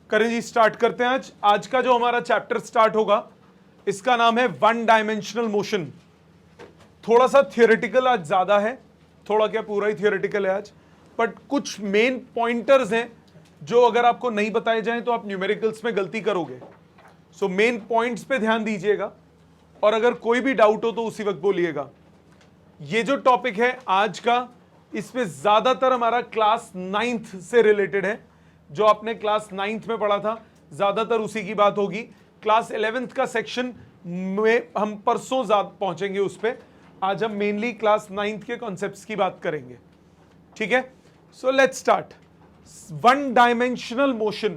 करें जी, स्टार्ट करते हैं। आज का जो हमारा चैप्टर स्टार्ट होगा इसका नाम है वन डायमेंशनल मोशन। थोड़ा सा थियोरेटिकल आज ज्यादा है, थोड़ा क्या पूरा ही थियोरेटिकल है आज, बट कुछ मेन पॉइंटर्स हैं जो अगर आपको नहीं बताए जाएं तो आप न्यूमेरिकल्स में गलती करोगे। सो मेन पॉइंट्स पे ध्यान दीजिएगा और अगर कोई भी डाउट हो तो उसी वक्त बोलिएगा। ये जो टॉपिक है आज का, इसमें ज्यादातर हमारा क्लास 9th से रिलेटेड है। जो आपने क्लास 9th में पढ़ा था ज्यादातर उसी की बात होगी। क्लास 11th का सेक्शन में हम परसों ज्यादा पहुंचेंगे उस पे। आज हम मेनली क्लास 9th के कॉन्सेप्ट्स की बात करेंगे, ठीक है। So let's start. One dimensional motion.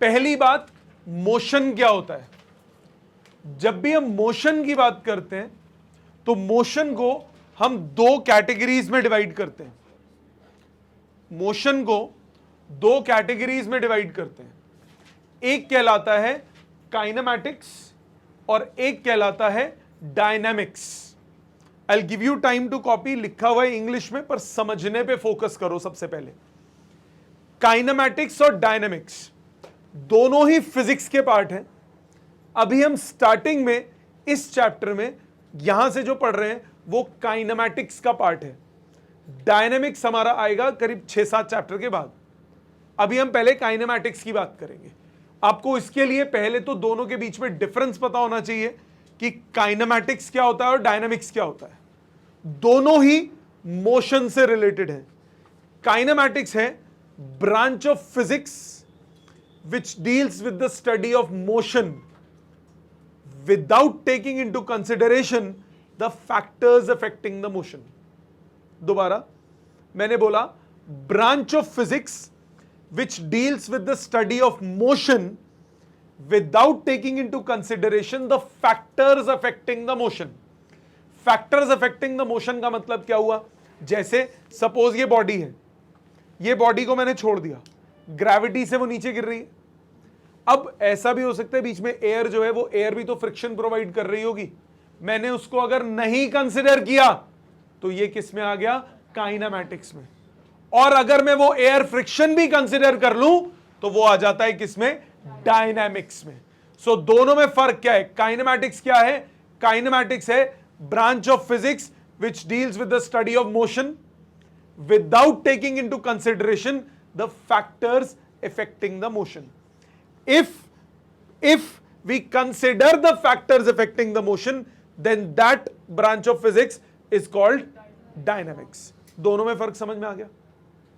पहली बात, मोशन क्या होता है? जब भी हम मोशन की बात करते हैं तो मोशन को हम दो कैटेगरीज में डिवाइड करते हैं। मोशन को दो कैटेगरीज में डिवाइड करते हैं। एक कहलाता है काइनेमैटिक्स और एक कहलाता है dynamics. I will give you time to copy, लिखा हुआ है इंग्लिश में पर समझने पे फोकस करो। सबसे पहले काइनेमैटिक्स और डायनामिक्स दोनों ही फिजिक्स के पार्ट हैं। अभी हम स्टार्टिंग में इस चैप्टर में यहां से जो पढ़ रहे हैं वो काइनेमैटिक्स का पार्ट है। डायनामिक्स हमारा आएगा करीब 6-7 चैप्टर के बाद। अभी हम पहले काइनेमैटिक्स की बात करेंगे। आपको इसके लिए पहले तो दोनों के बीच में डिफरेंस पता होना चाहिए कि काइनेमैटिक्स क्या होता है और डायनामिक्स क्या होता है। दोनों ही मोशन से रिलेटेड है। काइनेमैटिक्स है branch of physics which deals with the study of motion without taking into consideration the factors affecting the motion। दोबारा मैंने बोला, branch of physics which deals with the study of motion without taking into consideration the factors affecting the motion। factors affecting the motion का मतलब क्या हुआ? जैसे suppose ये body है, ये बॉडी को मैंने छोड़ दिया, ग्रेविटी से वो नीचे गिर रही है। अब ऐसा भी हो सकता है बीच में एयर जो है वो एयर भी तो फ्रिक्शन प्रोवाइड कर रही होगी। मैंने उसको अगर नहीं कंसिडर किया तो ये किस में आ गया? काइनेमैटिक्स में। और अगर मैं वो एयर फ्रिक्शन भी कंसिडर कर लूं तो वो आ जाता है किसमें? डायनामिक्स में। सो दोनों में फर्क क्या है? काइनेमैटिक्स क्या है? काइनेमैटिक्स है branch of physics which deals with the study of motion without taking into consideration the factors affecting the motion। If we consider the factors affecting the motion, then that branch of physics is called dynamics। दोनों में फर्क समझ में आ गया?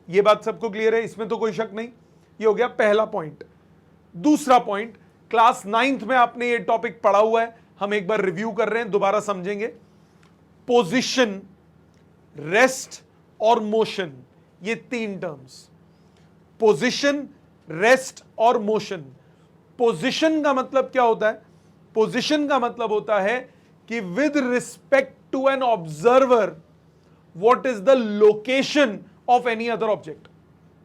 ये बात सबको clear है, इसमें तो कोई शक नहीं। ये हो गया पहला पॉइंट। दूसरा पॉइंट, क्लास 9th में आपने ये टॉपिक पढ़ा हुआ है, हम एक बार रिव्यू कर रहे हैं, दोबारा समझेंगे। पोजिशन, रेस्ट और मोशन, ये तीन टर्म्स। पोजिशन, रेस्ट और मोशन। पोजिशन का मतलब क्या होता है? पोजिशन का मतलब होता है कि with respect to an observer what is the location of any other object.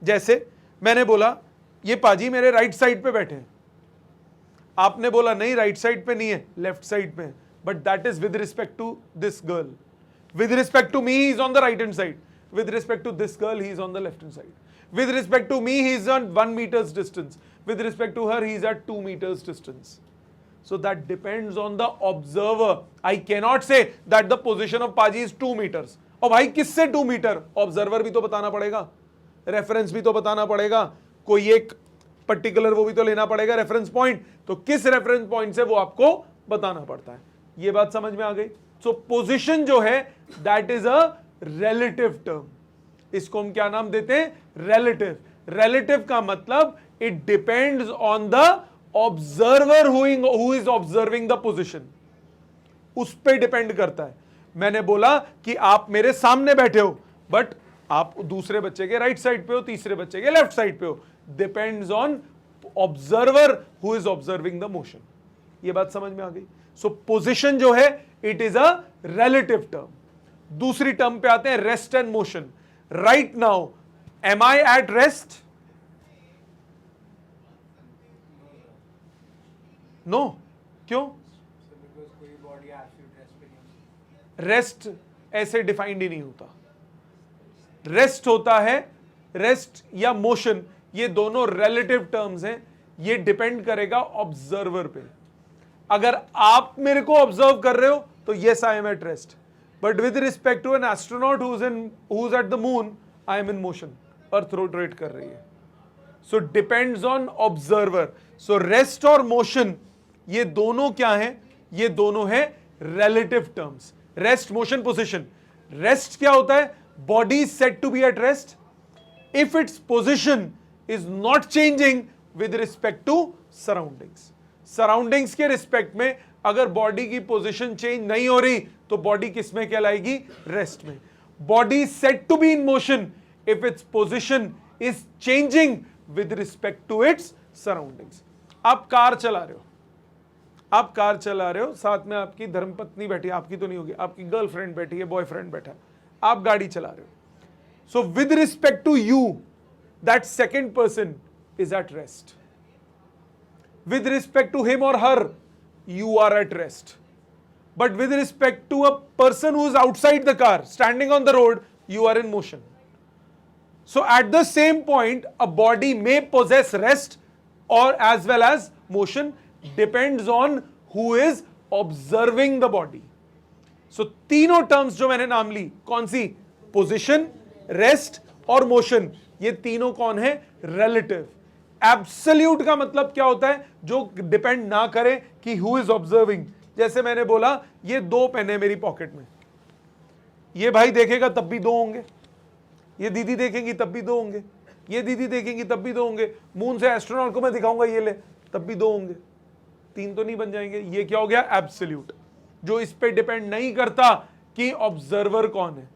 जैसे मैंने बोला ये पाजी मेरे राइट साइड पे बैठे हैं, आपने बोला नहीं राइट साइड पे नहीं है, लेफ्ट साइड पे है, but that is with respect to this girl. With respect to me he is on the right hand side, with respect to this girl he is on the left hand side, with respect to me he is on 1 meter's distance, with respect to her he is at 2 meters distance। So that depends on the observer। I cannot say that the position of Paji is 2 meters। और भाई किससे 2 metre? Observer भी तो बताना पड़ेगा, reference भी तो बताना पड़ेगा, कोई एक पर्टिकुलर वो भी तो लेना पड़ेगा रेफरेंस पॉइंट। तो किस रेफरेंस पॉइंट से वो आपको बताना पड़ता है। ये बात समझ में आ गई? सो पोजिशन जो है that is a relative term. इसको हम क्या नाम देते हैं? रिलेटिव। रिलेटिव का मतलब it depends on the observer who is observing the position, उस पे डिपेंड करता है। मैंने बोला कि आप मेरे सामने बैठे हो बट आप दूसरे बच्चे के राइट साइड पे हो, तीसरे बच्चे के लेफ्ट साइड पे हो। Depends on observer who is observing the motion. ये बात समझ में आ गई? सो पोजीशन जो है it is a relative term. दूसरी टर्म पे आते हैं, rest and motion. Right now am I at rest? No. क्यों? रेस्ट ऐसे डिफाइंड ही नहीं होता। रेस्ट होता है, रेस्ट या मोशन ये दोनों रिलेटिव टर्म्स हैं, ये डिपेंड करेगा ऑब्जर्वर पे। अगर आप मेरे को ऑब्जर्व कर रहे हो तो yes I am at rest, but with respect to an astronaut who is at the moon, I am in motion, earth rotate कर रही है। So depends on observer. So rest और मोशन ये दोनों क्या हैं? ये दोनों है relative terms. Rest, motion, position. Rest क्या होता है? Body is said to be at rest if its position is not changing with respect to surroundings. Surroundings के रिस्पेक्ट में अगर बॉडी की पोजीशन चेंज नहीं हो रही तो बॉडी किस में कहलाएगी? रेस्ट में। Body is said to be in motion if its position is changing with respect to its surroundings. आप कार चला रहे हो, आप कार चला रहे हो, साथ में आपकी धर्मपत्नी बैठी है, आपकी तो नहीं होगी, आपकी गर्लफ्रेंड बैठी है, बॉयफ्रेंड बैठा है, आप गाड़ी चला रहे हो। So with respect to you that second person is at rest. With respect to him or her, you are at rest. But with respect to a person who is outside the car, standing on the road, you are in motion. So at the same point, a body may possess rest or as well as motion, depends on who is observing the body. So तीनों terms जो मैंने नाम ली, कौन सी? Position, rest और motion, ये तीनों कौन है? Relative. एब्सोल्यूट का मतलब क्या होता है? जो डिपेंड ना करे कि हु इज ऑब्जर्विंग। जैसे मैंने बोला ये दो पेन है मेरी पॉकेट में, ये भाई देखेगा तब भी दो होंगे, ये दीदी देखेंगी तब भी दो होंगे, ये दीदी देखेंगी तब भी दो होंगे, मून से एस्ट्रोनॉट को मैं दिखाऊंगा ये ले तब भी दो होंगे, तीन तो नहीं बन जाएंगे। ये क्या हो गया? एब्सोल्यूट, जो इस पे डिपेंड नहीं करता कि ऑब्जर्वर कौन है।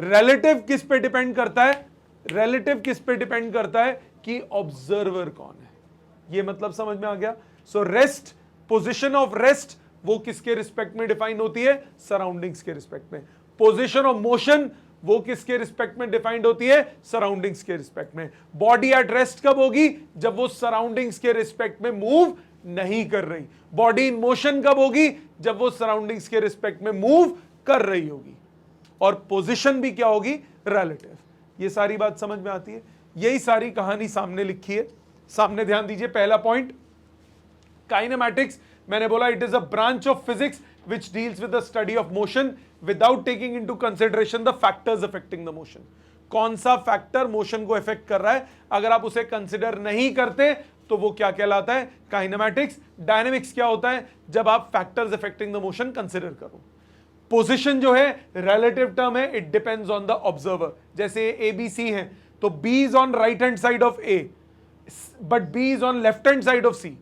रिलेटिव किस पे डिपेंड करता है? रिलेटिव किस पे डिपेंड करता है कि ऑब्जर्वर कौन है। ये मतलब समझ में आ गया? So rest, position of rest वो किसके रिस्पेक्ट में डिफाइन होती है? सराउंडिंग्स के रिस्पेक्ट में। पोजीशन ऑफ मोशन वो किसके रिस्पेक्ट में डिफाइंड होती है? सराउंडिंग्स के रिस्पेक्ट में। बॉडी एट रेस्ट कब होगी? जब वो सराउंडिंग्स के रिस्पेक्ट में मूव नहीं कर रही। बॉडी इन मोशन कब होगी? जब वो सराउंडिंग्स के रिस्पेक्ट में मूव कर रही होगी। और पोजीशन भी क्या होगी? रिलेटिव। ये सारी बात समझ में आती है? यही सारी कहानी सामने लिखी है। सामने ध्यान दीजिए, पहला पॉइंट काइनेमैटिक्स। मैंने बोला it is a branch of physics which deals with the study of motion without taking into consideration the factors affecting the motion. कौन सा फैक्टर मोशन को इफेक्ट कर रहा है, अगर आप उसे कंसिडर नहीं करते तो वो क्या कहलाता है? काइनेमैटिक्स। डायनेमिक्स क्या होता है? जब आप factors affecting the motion consider करो। पोजीशन जो है रिलेटिव टर्म है, it depends on the observer. जैसे ए बी सी है तो B is on right hand side of A but B is on left hand side of C.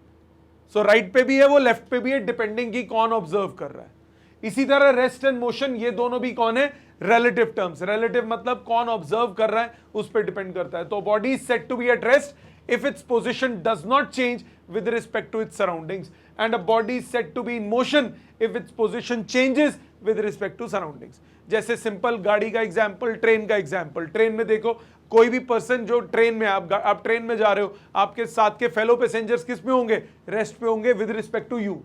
So right पे भी है वो, लेफ्ट पे भी है, डिपेंडिंग की कौन ऑब्जर्व कर रहा है। इसी तरह रेस्ट एंड मोशन ये दोनों भी कौन है? Relative terms. रिलेटिव मतलब कौन ऑब्जर्व कर रहा है उस पर डिपेंड करता है। तो body is said to be at rest if its position does not change with respect to its surroundings, and a body is said to be in motion if its position changes with respect to surroundings. जैसे simple गाड़ी का example, train का example. Train में देखो कोई भी person जो train में, आप ट्रेन में जा रहे हो, आपके साथ के फेलो पैसेंजर्स किस में होंगे? रेस्ट पे होंगे with respect to you,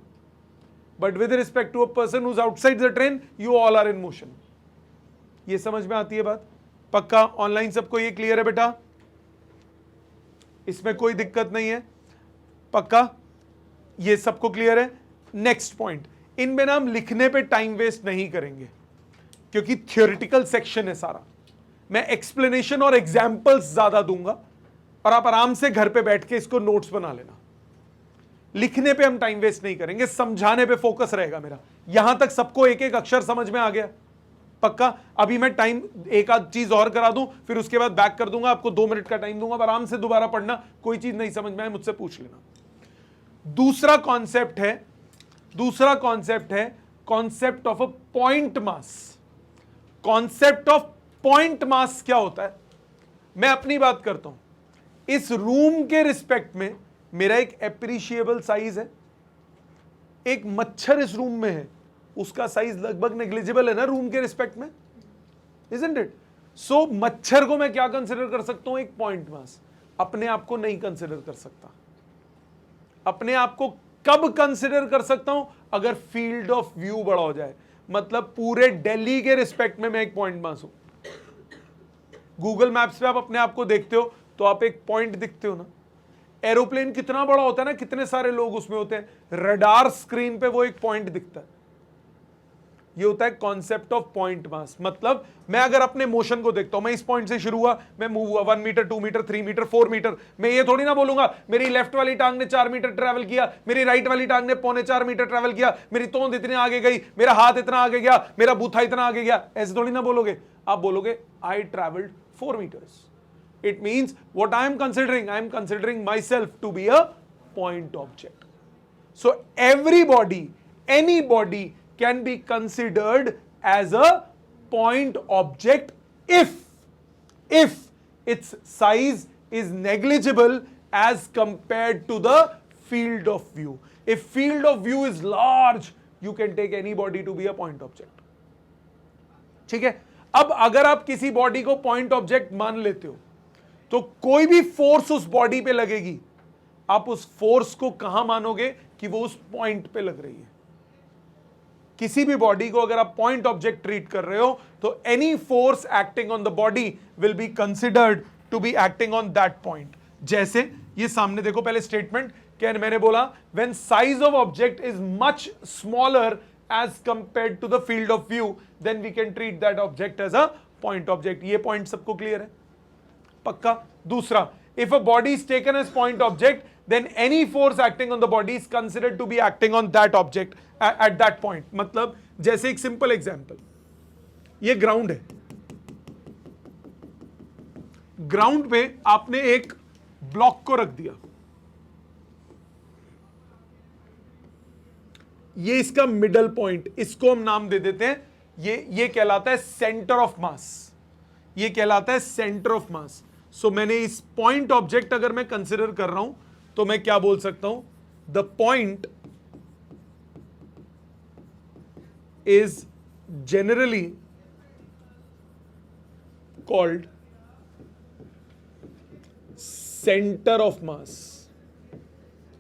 but with respect to a person who is outside the train you all are in motion. ये समझ में आती है बात? पक्का ऑनलाइन सबको ये क्लियर है बेटा? इसमें कोई दिक्कत नहीं है? पक्का ये सबको क्लियर है? नेक्स्ट पॉइंट, इनमें ना हम लिखने पे टाइम वेस्ट नहीं करेंगे क्योंकि थियोरेटिकल सेक्शन है सारा। मैं एक्सप्लेनेशन और एग्जाम्पल्स ज्यादा दूंगा और आप आराम से घर पे बैठ के इसको नोट्स बना लेना। लिखने पे हम टाइम वेस्ट नहीं करेंगे, समझाने पे फोकस रहेगा मेरा। यहां तक सबको एक एक अक्षर समझ में आ गया? पक्का? अभी मैं टाइम एक आध चीज और करा दूं, फिर उसके बाद बैक कर दूंगा, आपको 2 मिनट का टाइम दूंगा, आराम से दोबारा पढ़ना। कोई चीज नहीं समझ में आए मुझसे पूछ लेना। दूसरा कॉन्सेप्ट है concept of a point mass. Concept of point mass क्या होता है? मैं अपनी बात करता हूं। इस रूम के रिस्पेक्ट में मेरा एक एप्रिशिएबल साइज है। एक मच्छर इस रूम में है, उसका साइज लगभग नेग्लिजिबल है ना रूम के रिस्पेक्ट में, इजंट इट? सो मच्छर को मैं क्या कंसिडर कर सकता हूं? एक पॉइंट मास। अपने आप को नहीं कंसिडर कर सकता। अपने आप को कब कंसिडर कर सकता हूं? अगर फील्ड ऑफ व्यू बड़ा हो जाए, मतलब पूरे दिल्ली के रिस्पेक्ट में मैं एक पॉइंट मास हूं। गूगल मैप्स पे आप अपने आप को देखते हो तो आप एक पॉइंट दिखते हो ना। एरोप्लेन कितना बड़ा होता है ना, कितने सारे लोग उसमें होते हैं, रडार स्क्रीन पे वो एक पॉइंट दिखता है। ये होता है कॉन्सेप्ट ऑफ पॉइंट मास। मतलब मैं अगर अपने मोशन को देखता हूं, मैं इस पॉइंट से शुरू हुआ, मैं मूव हुआ 1 मीटर 2 मीटर 3 मीटर 4 मीटर, मैं ये थोड़ी ना बोलूंगा मेरी लेफ्ट वाली टांग ने 4 मीटर ट्रैवल किया, मेरी राइट वाली टांग ने 3.25 मीटर ट्रैवल किया, मेरी तोंद इतने आगे गई, मेरा हाथ इतना आगे गया, मेरा बूथा इतना आगे गया। ऐसे थोड़ी ना बोलोगे, आप बोलोगे I travelled 4 metres. It means what I am considering myself to be a point object. So everybody, anybody can be considered as a point object if its size is negligible as compared to the field of view. If field of view is large, you can take anybody to be a point object. ठीक है? अब अगर आप किसी body को point object मान लेते हो, तो कोई भी फोर्स उस बॉडी पे लगेगी, आप उस फोर्स को कहां मानोगे कि वो उस पॉइंट पे लग रही है। किसी भी बॉडी को अगर आप पॉइंट ऑब्जेक्ट ट्रीट कर रहे हो, तो any force acting on the body will be considered to be acting on that point. जैसे ये सामने देखो, पहले स्टेटमेंट क्या मैंने बोला, when size of object is much smaller as compared to the field of view, then we can treat that object as a point object. ये point सबको क्लियर है? पक्का। दूसरा, if a body is taken as point object, then any force acting on the body is considered to be acting on that object at that point. मतलब जैसे एक simple example, ये ground है, ground पे आपने एक ब्लॉक को रख दिया, ये इसका मिडल पॉइंट, इसको हम नाम दे देते हैं, ये कहलाता है सेंटर ऑफ मास। ये कहलाता है सेंटर ऑफ मास। सो मैंने इस पॉइंट ऑब्जेक्ट अगर मैं कंसिडर कर रहा हूं, तो मैं क्या बोल सकता हूं, the point is generally called centre of मास।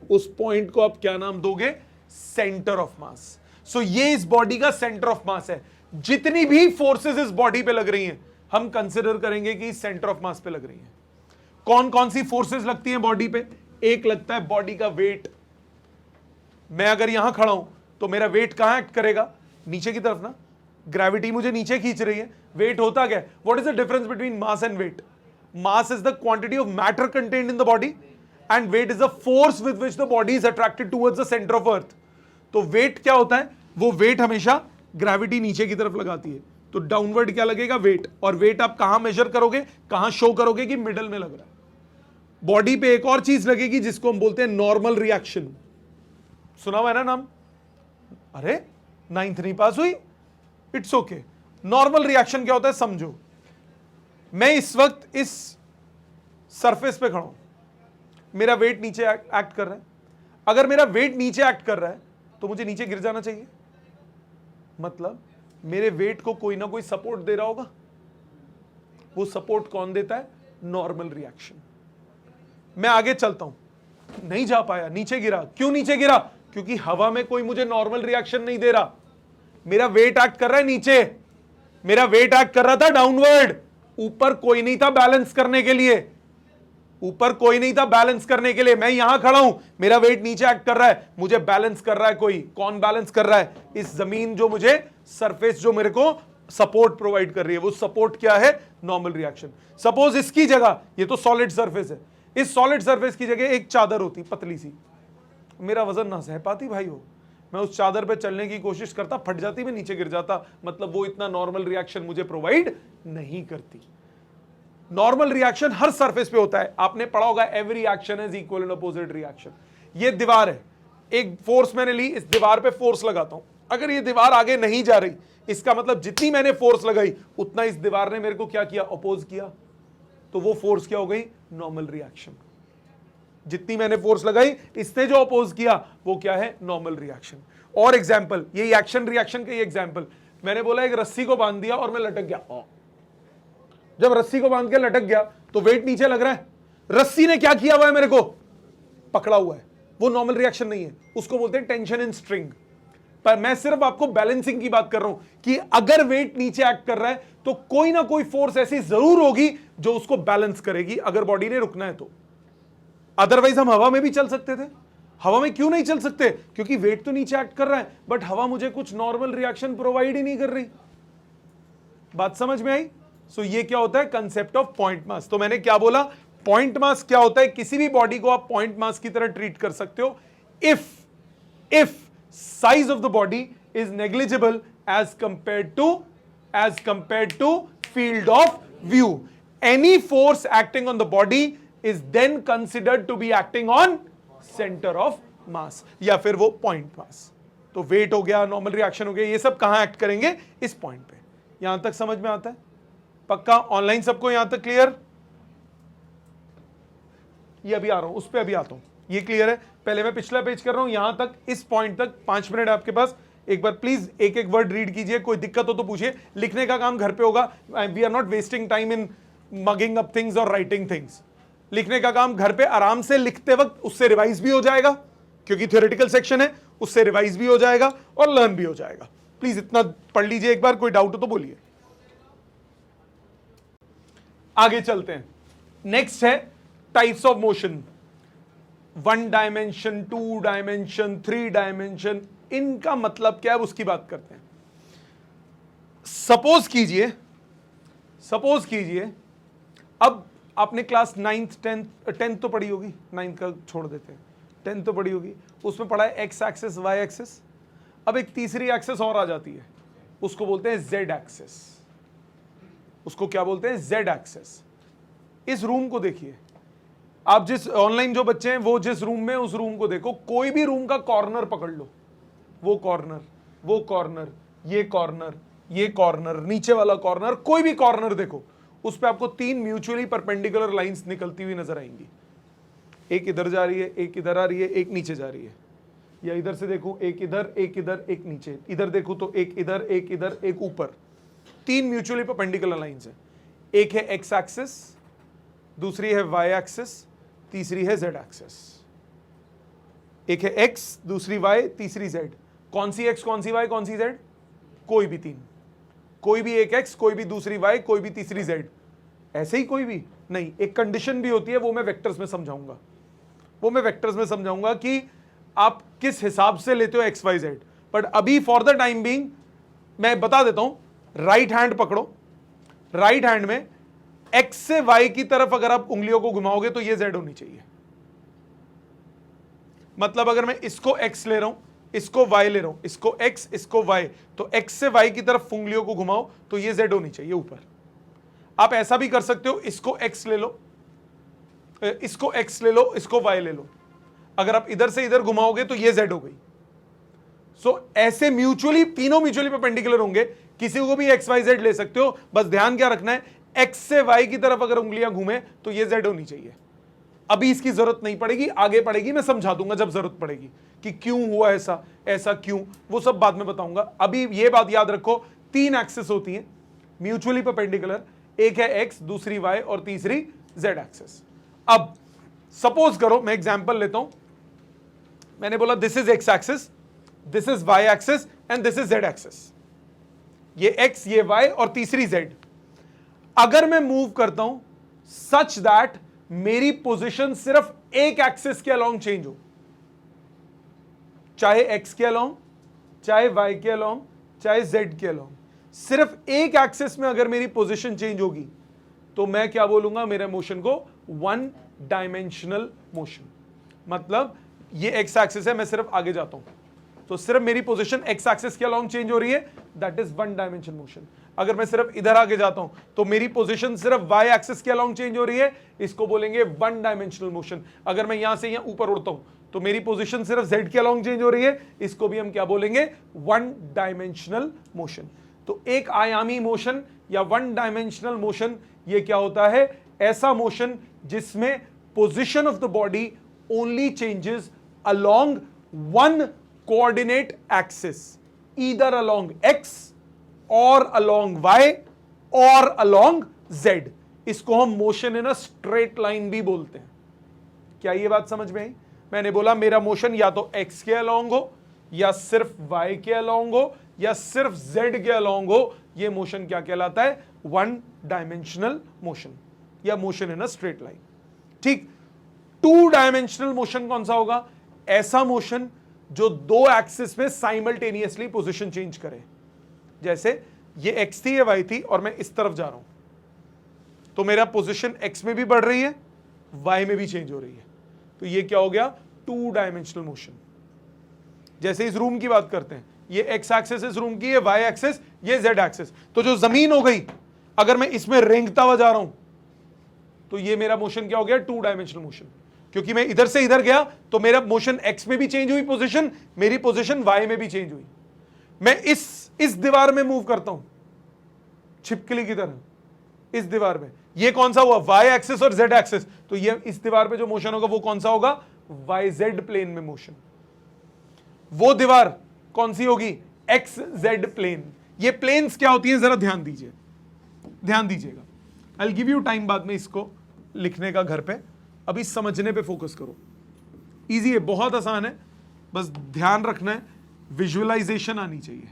उस पॉइंट को आप क्या नाम दोगे? सेंटर ऑफ मास। सो ये इस बॉडी का सेंटर ऑफ मास है। जितनी भी फोर्सेस इस बॉडी पे लग रही हैं, हम कंसिडर करेंगे कि सेंटर ऑफ मास पे लग रही है। कौन कौन सी फोर्सेस लगती हैं बॉडी पे? एक लगता है बॉडी का वेट। मैं अगर यहां खड़ा हूं, तो मेरा वेट कहां एक्ट करेगा? नीचे की तरफ ना। ग्रेविटी मुझे नीचे खींच रही है। वेट होता क्या है? What is the difference between mass and weight? Mass is the quantity of matter contained in the body and weight is the force with which the body is attracted towards the centre of earth. तो weight क्या होता है? वो wait हमेशा gravity नीचे की तरफ लगाती है, तो डाउनवर्ड क्या लगेगा? वेट। और वेट आप कहां मेजर करोगे, कहां शो करोगे कि मिडल में लग रहा है? बॉडी पे एक और चीज लगेगी जिसको हम बोलते हैं नॉर्मल रिएक्शन। सुना हुआ है ना नाम? अरे 9th नहीं पास हुई? It's okay. नॉर्मल रिएक्शन क्या होता है समझो। मैं इस वक्त इस सरफेस पे खड़ा हूं, मेरा वेट नीचे एक्ट कर रहा है। अगर मेरा वेट नीचे एक्ट कर रहा है, तो मुझे नीचे गिर जाना चाहिए। मतलब मेरे वेट को कोई ना कोई सपोर्ट दे रहा होगा। वो सपोर्ट कौन देता है? Normal reaction. मैं आगे चलता हूं, नहीं जा पाया, नीचे गिरा। क्यों नीचे गिरा? क्योंकि हवा में कोई मुझे नॉर्मल रिएक्शन नहीं दे रहा। मेरा वेट एक्ट कर रहा है नीचे, मेरा वेट एक्ट कर रहा था डाउनवर्ड। ऊपर कोई नहीं था बैलेंस करने के लिए, ऊपर कोई नहीं था बैलेंस करने के लिए। मैं यहां खड़ा हूं, मेरा वेट नीचे एक्ट कर रहा है, मुझे बैलेंस कर रहा है कोई। कौन बैलेंस कर रहा है? इस जमीन जो मुझे सरफेस जो मेरे को सपोर्ट प्रोवाइड कर रही है। वो सपोर्ट क्या है? Normal reaction. सपोज इसकी जगह, ये तो सॉलिड सरफेस है, इस सॉलिड सरफेस की जगह एक चादर होती पतली सी, मेरा वजन ना सह पाती भाई हो, मैं उस चादर पे चलने की कोशिश करता, फट जाती, मैं नीचे गिर जाता। मतलब वो इतना नॉर्मल रिएक्शन मुझे प्रोवाइड नहीं करती। नॉर्मल रिएक्शन हर सरफेस पे होता है। आपने पढ़ा होगा every action is equal and opposite reaction. ये दीवार है, एक फोर्स मैंने ली, इस दीवार पे फोर्स लगाता हूं, अगर ये दीवार आगे नहीं जा रही, इसका मतलब जितनी मैंने फोर्स लगाई उतना इस दीवार ने मेरे को क्या किया? अपोज किया। तो वो फोर्स क्या हो गई? Normal reaction. जितनी मैंने फोर्स लगाई, इसने जो अपोज किया वो क्या है? Normal reaction. और एग्जांपल, ये एक्शन रिएक्शन का ही एग्जांपल, मैंने बोला एक रस्सी को बांध दिया और मैं लटक गया। जब रस्सी को बांध के लटक गया तो वेट नीचे लग रहा है, रस्सी ने क्या किया हुआ है? मेरे को पकड़ा हुआ है। वो नॉर्मल रिएक्शन नहीं है, उसको बोलते हैं टेंशन इन स्ट्रिंग। पर मैं सिर्फ आपको बैलेंसिंग की बात कर रहा हूं कि अगर वेट नीचे एक्ट कर रहा है तो कोई ना कोई फोर्स ऐसी जरूर होगी जो उसको बैलेंस करेगी, अगर बॉडी ने रुकना है तो। अदरवाइज हम हवा में भी चल सकते थे। हवा में क्यों नहीं चल सकते? क्योंकि वेट तो नीचे एक्ट कर रहा है, बट हवा मुझे कुछ नॉर्मल रिएक्शन प्रोवाइड ही नहीं कर रही। बात समझ में आई? सो ये क्या होता है? Concept of point mass. तो मैंने क्या बोला? पॉइंट मास क्या होता है? किसी भी बॉडी को आप पॉइंट मास की तरह ट्रीट कर सकते हो if size of the body is negligible as compared to field of view. Any force acting on the body is then considered to be acting on centre of mass, या फिर वो point mass. तो wait हो गया, normal reaction हो गया, ये सब कहां एक्ट करेंगे? इस पॉइंट पे। यहां तक समझ में आता है? पक्का? ऑनलाइन सबको यहां तक क्लियर? ये अभी आ रहा हूं, उस पे अभी आता हूं। ये क्लियर है? पहले मैं पिछला पेज कर रहा हूं, यहां तक, इस पॉइंट तक 5 मिनट आपके पास। एक बार प्लीज एक एक वर्ड रीड कीजिए, कोई दिक्कत हो तो पूछिए। लिखने का काम घर पे होगा। We are not wasting time in mugging up things और राइटिंग थिंग्स। लिखने का काम घर पे आराम से लिखते वक्त उससे रिवाइज भी हो जाएगा, क्योंकि थ्योरेटिकल सेक्शन है, उससे रिवाइज भी हो जाएगा और लर्न भी हो जाएगा। प्लीज इतना पढ़ लीजिए एक बार, कोई डाउट हो तो बोलिए। आगे चलते हैं। नेक्स्ट है types of motion. 1 dimension, 2 dimension, 3 dimension, इनका मतलब क्या है उसकी बात करते हैं। सपोज कीजिए अब आपने क्लास 9th 10th तो पढ़ी होगी, 9th का छोड़ देते हैं, 10th तो पढ़ी होगी। उसमें पढ़ा है एक्स एक्सिस, वाई एक्सिस। अब एक तीसरी एक्सिस और आ जाती है, उसको बोलते हैं जेड एक्सिस। उसको क्या बोलते हैं? Z axis. इस रूम को देखिए, आप जिस ऑनलाइन जो बच्चे हैं वो जिस रूम में, उस रूम को देखो, कोई भी रूम का कॉर्नर पकड़ लो, वो कॉर्नर, वो कॉर्नर, ये कॉर्नर, ये कॉर्नर, नीचे वाला कॉर्नर, कोई भी कॉर्नर देखो, उस पे आपको 3 म्यूचुअली परपेंडिकुलर लाइंस निकलती हुई नजर आएंगी। एक इधर जा रही है, एक इधर आ रही है, एक नीचे जा रही है। या इधर से देखो, एक इधर, एक इधर, एक नीचे। इधर देखो तो एक इधर, एक इधर, एक ऊपर। 3 म्यूचुअली परपेंडिकुलर लाइंस है। एक है एक्स एक्सिस, दूसरी है वाई एक्सिस, तीसरी है जेड एक्सिस। एक है एक्स, दूसरी वाई, तीसरी जेड। कौन सी एक्स, कौन सी वाई, कौन सी जेड? कोई भी 3। कोई भी एक एक्स, कोई भी दूसरी वाई, कोई भी तीसरी जेड। ऐसे ही कोई भी नहीं, एक कंडीशन भी होती है, वो मैं वेक्टर्स में समझाऊंगा कि आप किस हिसाब से लेते हो एक्स वाई जेड। बट अभी फॉर द टाइम बीइंग मैं बता देता हूं, राइट हैंड पकड़ो। राइट हैंड में एक्स से वाई की तरफ अगर आप उंगलियों को घुमाओगे तो ये जेड होनी चाहिए। मतलब अगर मैं इसको एक्स ले रहा हूं, इसको वाई ले रहा हूं, इसको एक्स, इसको वाई, तो एक्स से वाई की तरफ उंगलियों को घुमाओ तो ये जेड होनी चाहिए ऊपर। आप ऐसा भी कर सकते हो, इसको एक्स ले लो, इसको एक्स ले लो, इसको वाई ले लो। अगर आप इधर से इधर घुमाओगे तो ये जेड हो गई। सो ऐसे म्यूचुअली, तीनों म्यूचुअली परपेंडिकुलर होंगे, किसी को भी एक्स वाई जेड ले सकते हो। बस ध्यान क्या रखना है, एक्स से वाई की तरफ अगर उंगलियां घूमे तो ये जेड होनी चाहिए। अभी इसकी जरूरत नहीं पड़ेगी, आगे पड़ेगी, मैं समझा दूंगा जब जरूरत पड़ेगी कि क्यों हुआ ऐसा, ऐसा क्यों, वो सब बाद में बताऊंगा। अभी ये बात याद रखो, 3 एक्सिस होती हैं म्यूचुअली परपेंडिकुलर। एक है एक्स, दूसरी वाई और तीसरी जेड एक्सिस। अब सपोज करो, मैं एग्जांपल लेता हूं। मैंने बोला this is X axis, this is Y axis and this is Z axis. ये एक्स, ये वाई और तीसरी जेड। अगर मैं मूव करता हूं सच दैट मेरी पोजीशन सिर्फ एक एक्सिस के अलोंग चेंज हो, चाहे एक्स के अलोंग, चाहे वाई के अलोंग, चाहे जेड के अलोंग, सिर्फ एक एक्सिस में अगर मेरी पोजीशन चेंज होगी तो मैं क्या बोलूंगा? मेरे मोशन को 1 डायमेंशनल मोशन। मतलब ये एक्स एक्सिस है, मैं सिर्फ आगे जाता हूं तो सिर्फ मेरी पोजीशन एक्स एक्सिस के अलोंग चेंज हो रही है, दैट इज 1 डायमेंशन मोशन। अगर मैं सिर्फ इधर आगे जाता हूं तो मेरी पोजीशन सिर्फ वाई एक्सिस के अलोंग चेंज हो रही है, इसको बोलेंगे 1 डायमेंशनल मोशन। अगर मैं यहां से यहां ऊपर उड़ता हूं तो मेरी पोजीशन सिर्फ जेड के अलोंग चेंज हो रही है, इसको भी हम क्या बोलेंगे? 1 डायमेंशनल मोशन। तो एक आयामी मोशन या 1 डायमेंशनल मोशन, ये क्या होता है? ऐसा मोशन जिसमें position of the body only changes along 1 coordinate axis, either along x or along y or along z। इसको हम motion in a straight line भी बोलते हैं। क्या ये बात समझ में आई? मैंने बोला मेरा मोशन या तो x के अलोंग हो, या सिर्फ y के अलोंग हो या सिर्फ z के अलोंग हो, ये मोशन क्या कहलाता है? वन डायमेंशनल मोशन या motion in a straight line. ठीक, टू डायमेंशनल मोशन कौन सा होगा? ऐसा मोशन जो दो एक्सिस में साइमल्टेनियसली पोजीशन चेंज करे। जैसे ये x थी, ये y थी और मैं इस तरफ जा रहा हूं, तो मेरा पोजीशन x में भी बढ़ रही है, y में भी चेंज हो रही है, तो ये क्या हो गया? To dimensional motion. जैसे इस रूम की बात करते हैं, ये x एक्सिस इस रूम की, ये y एक्सिस, ये z एक्सिस, तो जो जमीन हो गई, अगर मैं इसमें रेंगता हुआ जा रहा हूं तो ये मेरा मोशन क्या हो गया? To dimensional motion. क्योंकि मैं इधर से इधर गया तो मेरा मोशन x में भी चेंज हुई पोजीशन, मेरी पोजीशन y में भी चेंज हुई। मैं इस दीवार में मूव करता हूं छिपकली की तरह, इस दीवार में, ये कौन सा हुआ? y एक्सिस और z एक्सिस, तो ये इस दीवार पे जो मोशन होगा वो कौन सा होगा? yz प्लेन में मोशन। वो दीवार कौन सी होगी? xz plane. ये प्लेन्स क्या होती हैं जरा ध्यान दीजिए, ध्यान दीजिएगा। आई विल गिव यू टाइम बाद में इसको लिखने का घर पे, अभी समझने पे फोकस करो। इजी है, बहुत आसान है, बस ध्यान रखना है, विजुअलाइजेशन आनी चाहिए।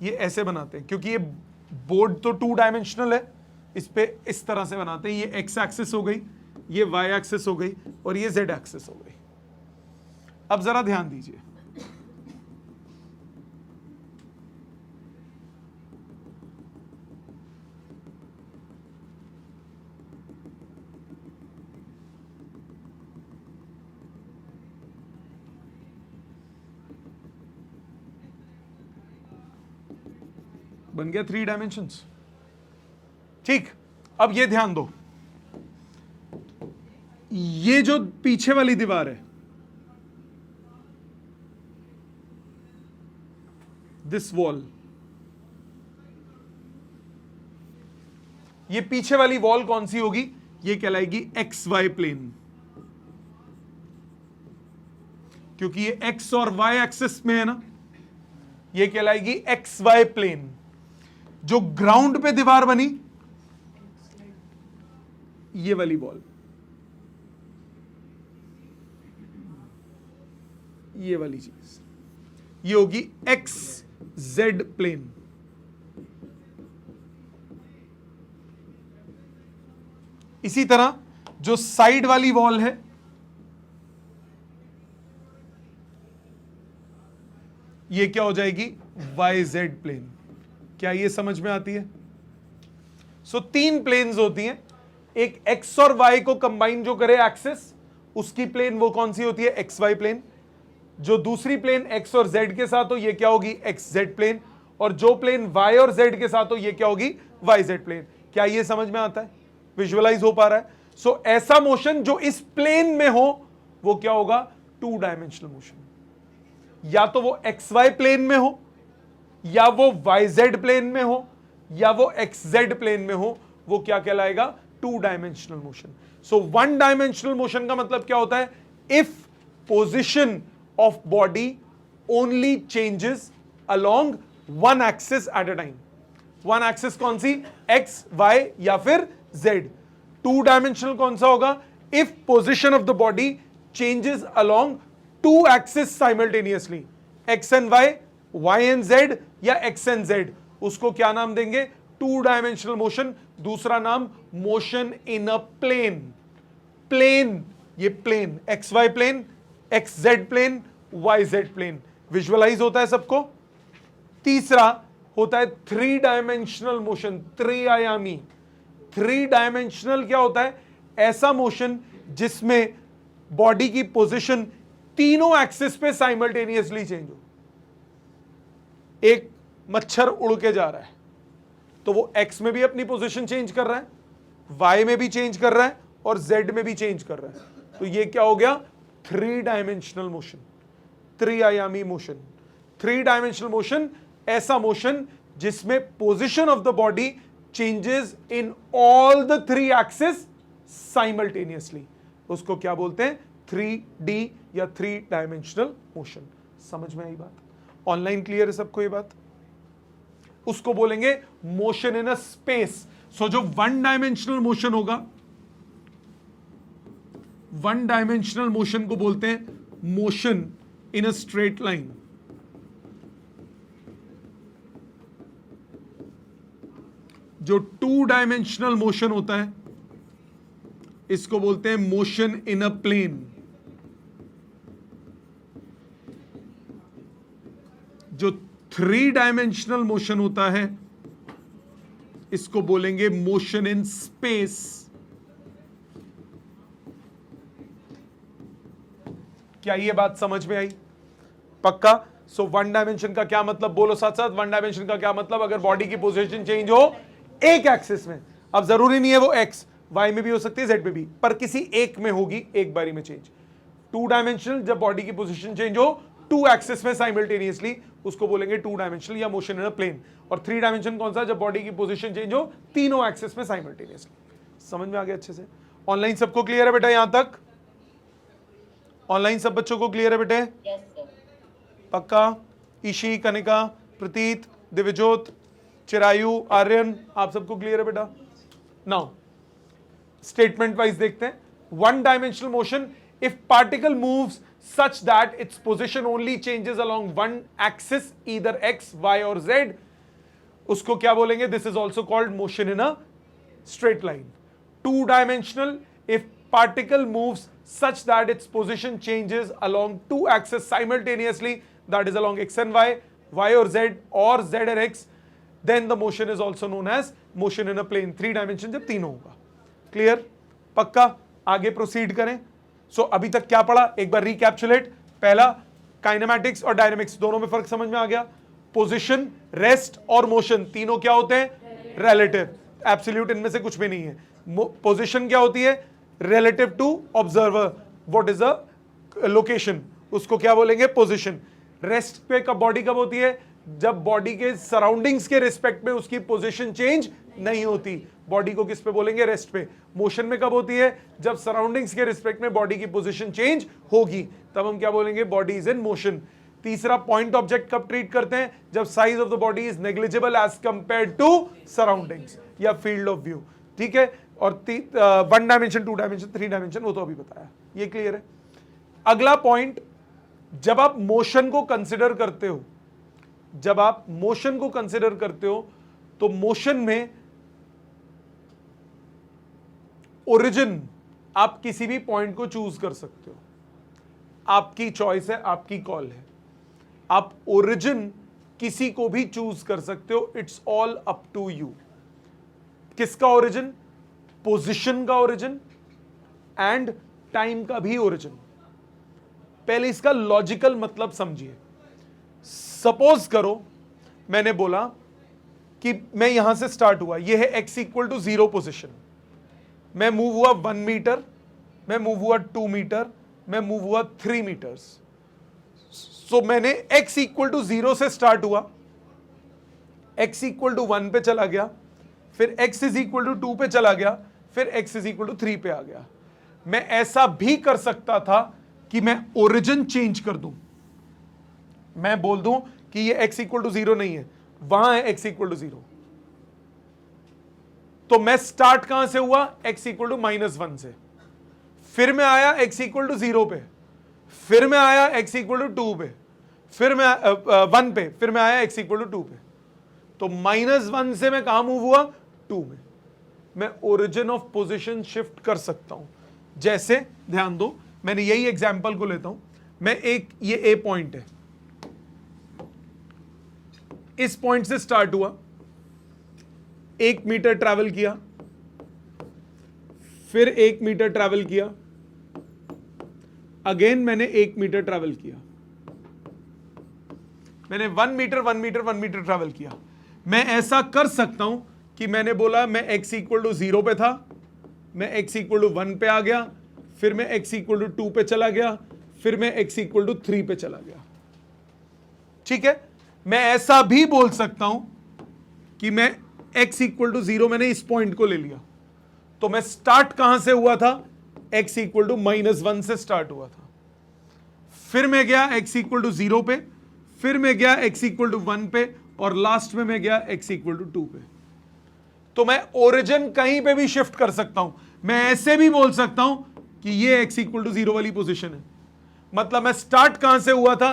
ये ऐसे बनाते हैं क्योंकि ये बोर्ड तो टू डायमेंशनल है, इस पे इस तरह से बनाते हैं। ये x एक्सिस हो गई, ये y एक्सिस हो गई और ये z एक्सिस हो गई। अब जरा ध्यान दीजिए, बन गया थ्री डायमेंशंस। ठीक, अब ये ध्यान दो, ये जो पीछे वाली दीवार है, दिस वॉल, ये पीछे वाली वॉल कौन सी होगी? ये कहलाएगी एक्स वाई प्लेन, क्योंकि ये एक्स और वाई एक्सिस में है ना, ये कहलाएगी एक्स वाई प्लेन। जो ग्राउंड पे दीवार बनी, ये वाली वॉल, ये वाली चीज, ये होगी एक्स जेड प्लेन। इसी तरह जो साइड वाली वॉल है, ये क्या हो जाएगी? Y Z plane. क्या ये समझ में आती है? सो तीन प्लेन्स होती हैं, एक एक्स और वाई को कंबाइन जो करे एक्सिस, उसकी प्लेन वो कौन सी होती है? X Y plane. जो दूसरी प्लेन एक्स और जेड के साथ हो, ये क्या होगी? X Z plane. और जो प्लेन वाई और जेड के साथ हो, ये क्या होगी? Y Z plane. क्या ये समझ में आता है? विजुअलाइज हो पा रहा है? सो ऐसा मोशन जो इस प्लेन में हो, वो क्या होगा? To dimensional motion. या तो वो एक्स वाई प्लेन में हो, या वो वाई जेड प्लेन में हो, या वो एक्स जेड प्लेन में हो, वो क्या कहलाएगा? To dimensional motion. So one dimensional motion का मतलब क्या होता है? If position of body only changes along one axis at a time. One axis कौन सी? एक्स, वाई या फिर जेड। टू डायमेंशनल कौन सा होगा? If position of the body changes along two axis simultaneously, X and Y, Y and Z या X and Z, उसको क्या नाम देंगे? Two dimensional motion. दूसरा नाम motion in a plane. Plane, ये plane, X Y plane, X Z plane, Y Z plane. Visualise होता है सबको? तीसरा होता है थ्री डायमेंशनल मोशन, त्रिआयामी। थ्री डायमेंशनल क्या होता है? ऐसा मोशन जिसमें बॉडी की पोजीशन तीनों एक्सिस पे साइमल्टेनियसली चेंज हो। एक मच्छर उड़ के जा रहा है, तो वो एक्स में भी अपनी पोजीशन चेंज कर रहा है, वाई में भी चेंज कर रहा है और जेड में भी चेंज कर रहा है। तो ये क्या हो गया? थ्री डायमेंशनल मोशन, त्रिआयामी मोशन। थ्री डायमेंशनल मोशन ऐसा मोशन जिसमें position of the body changes in all the three axis simultaneously, उसको क्या बोलते हैं? 3D या थ्री डायमेंशनल मोशन। समझ में आई बात? ऑनलाइन क्लियर है सबको ये बात? उसको बोलेंगे motion in a space. So जो वन डायमेंशनल मोशन होगा, वन डायमेंशनल मोशन को बोलते हैं motion in a straight line, जो 2 डायमेंशनल मोशन होता है इसको बोलते हैं मोशन इन अ प्लेन। जो 3 डायमेंशनल मोशन होता है इसको बोलेंगे मोशन इन स्पेस। क्या ये बात समझ में आई? पक्का? सो 1 डायमेंशन का क्या मतलब, बोलो साथ साथ। 1 डायमेंशन का क्या मतलब? अगर बॉडी की पोजीशन चेंज हो एक एक्सिस में, अब जरूरी नहीं है वो एक्स वाई में भी हो सकती है, जेड में भी, पर किसी एक में होगी एक बारी में चेंज। 2 डायमेंशनल जब बॉडी की पोजीशन चेंज हो 2 एक्सिस में साइमल्टेनियसली, उसको बोलेंगे 2 डायमेंशनल या मोशन इन अ प्लेन। और 3 डायमेंशन कौन सा? जब बॉडी की पोजीशन चेंज हो तीनों एक्सिस में साइमल्टेनियसली। समझ में आ गया अच्छे से? ऑनलाइन सबको क्लियर है बेटा? यहां तक ऑनलाइन सब बच्चों को क्लियर है बेटे? पक्का? ईशी, कनिका, प्रतीत, दिव्यज्योत, चिरायु, आर्यन, आप सबको क्लियर है बेटा? नाउ स्टेटमेंट वाइज देखते हैं। 1 dimensional motion, if particle moves such that its position only changes along one axis, either x, y or z, उसको क्या बोलेंगे? This is also called motion in a straight line. 2 dimensional, if particle moves such that its position changes along 2 axes simultaneously, that is along x and y or z and x, then the motion is also known as motion in a plane. 3 dimension जब तीनों होगा। Clear? पक्का? आगे proceed करें। सो अभी तक क्या पढ़ा? एक बार रिकैप्चुलेट। पहला, काइनेमैटिक्स और डायनेमिक्स दोनों में फर्क समझ में आ गया। पोजीशन, रेस्ट और मोशन तीनों क्या होते हैं? रिलेटिव। एब्सोल्यूट इनमें से कुछ भी नहीं है। पोजीशन क्या होती है? Relative to observer. What is a location, उसको क्या बोलेंगे? पोजीशन। रेस्ट पे कब बॉडी कब होती है? जब बॉडी के सराउंडिंग्स के रिस्पेक्ट में उसकी पोजीशन चेंज नहीं होती, बॉडी को किस पे बोलेंगे? रेस्ट पे। मोशन में कब होती है? जब सराउंडिंग्स के रिस्पेक्ट में बॉडी की पोजीशन चेंज होगी, तब हम क्या बोलेंगे? Body is in motion. तीसरा, पॉइंट ऑब्जेक्ट कब ट्रीट करते हैं? जब size of the body is negligible as compared to surroundings या फील्ड ऑफ व्यू। ठीक है? और 1 डायमेंशन, 2 डायमेंशन, 3 डायमेंशन, वो तो अभी बताया। ये क्लियर है? अगला पॉइंट, जब आप मोशन को कंसिडर करते हो, जब आप मोशन को कंसिडर करते हो तो मोशन में ओरिजिन आप किसी भी पॉइंट को चूज कर सकते हो। आपकी चॉइस है, आपकी कॉल है। आप ओरिजिन किसी को भी चूज कर सकते हो। It's all up to you. किसका ओरिजिन? पोजीशन का ओरिजिन एंड टाइम का भी ओरिजिन। पहले इसका लॉजिकल मतलब समझिए। सपोज करो मैंने बोला कि मैं यहां से स्टार्ट हुआ, यह है x इक्वल टू 0 पोजिशन। मैं मूव हुआ 1 मीटर, मैं मूव हुआ 2 मीटर, मैं मूव हुआ 3 मीटर्स। सो मैंने x इक्वल टू 0 से स्टार्ट हुआ, x इक्वल टू 1 पे चला गया, फिर x इज इक्वल टू 2 पे चला गया, फिर x इज इक्वल टू 3 पे आ गया। मैं ऐसा भी कर सकता था कि मैं ओरिजिन चेंज कर दूं। मैं बोल दूं कि ये x इक्वल टू 0 नहीं है, वहां है x इक्वल टू 0। तो मैं स्टार्ट कहां से हुआ? x इक्वल टू -1 से, फिर मैं आया x इक्वल टू 0 पे, फिर मैं आया x इक्वल टू 2 पे, फिर मैं 1 पे, फिर मैं आया x इक्वल टू 2 पे। तो -1 से मैं कहां मूव हुआ? 2 में। मैं ओरिजिन ऑफ पोजीशन शिफ्ट कर सकता हूं। जैसे ध्यान दो, मैंने यही एग्जांपल को लेता हूं। मैं ये ए पॉइंट है, इस पॉइंट से स्टार्ट हुआ, 1 मीटर ट्रैवल किया, फिर 1 मीटर ट्रैवल किया, अगेन मैंने 1 मीटर ट्रैवल किया, मैंने 1 मीटर 1 मीटर 1 मीटर ट्रैवल किया। मैं ऐसा कर सकता हूं कि मैंने बोला मैं x इक्वल टू 0 पे था, मैं x इक्वल टू 1 पे आ गया, फिर मैं x इक्वल टू 2 पे चला गया, फिर मैं x इक्वल टू 3 पे चला गया। ठीक है? मैं ऐसा भी बोल सकता हूं कि मैं x इक्वल टू 0 मैंने इस पॉइंट को ले लिया, तो मैं स्टार्ट कहां से हुआ था? x इक्वल टू -1 से स्टार्ट हुआ था, फिर मैं गया x इक्वल टू 0 पे, फिर मैं गया x इक्वल टू 1 पे, और लास्ट में मैं गया x इक्वल टू 2 पे। तो मैं ओरिजिन कहीं पे भी शिफ्ट कर सकता हूं। मैं ऐसे भी बोल सकता हूं कि ये x इक्वल टू 0 वाली पोजीशन है, मतलब मैं स्टार्ट कहां से हुआ था,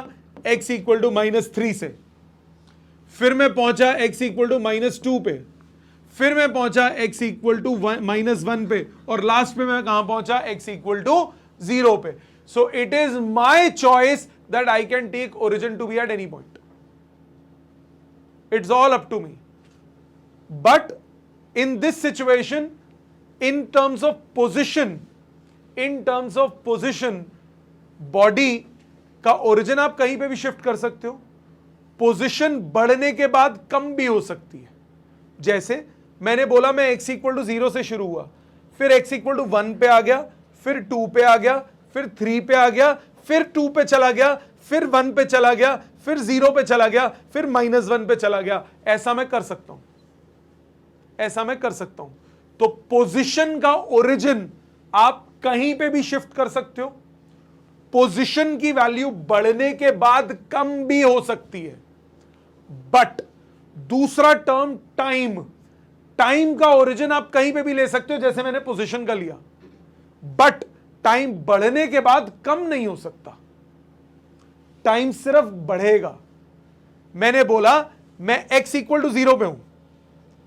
x इक्वल टू -3 से, फिर मैं पहुंचा x इक्वल टू -2 पे, फिर मैं पहुंचा x इक्वल टू -1 पे, और लास्ट पे मैं कहां पहुंचा, x इक्वल टू 0 पे. So it is my choice that I can take origin to be at any point. It's all up to me. But in this situation, in terms of position, body का origin आप कहीं पे भी shift कर सकते हो. Position बढ़ने के बाद कम भी हो सकती है. जैसे मैंने बोला मैं x इक्वल टू 0 से शुरू हुआ, फिर x इक्वल टू 1 पे आ गया, फिर 2 पे आ गया, फिर 3 पे आ गया, फिर 2 पे चला गया, फिर 1 पे चला गया, फिर 0 पे चला गया, फिर -1 पे चला गया. ऐसा मैं कर सकता हूं. तो पोजीशन का ओरिजिन आप कहीं पे भी शिफ्ट कर सकते हो. पोजीशन की वैल्यू बढ़ने के बाद कम भी हो सकती है. बट दूसरा टर्म टाइम का ओरिजिन आप कहीं पे भी ले सकते हो, जैसे मैंने पोजीशन का लिया. बट टाइम बढ़ने के बाद कम नहीं हो सकता, टाइम सिर्फ बढ़ेगा. मैंने बोला मैं x इक्वल टू 0 पे हूं,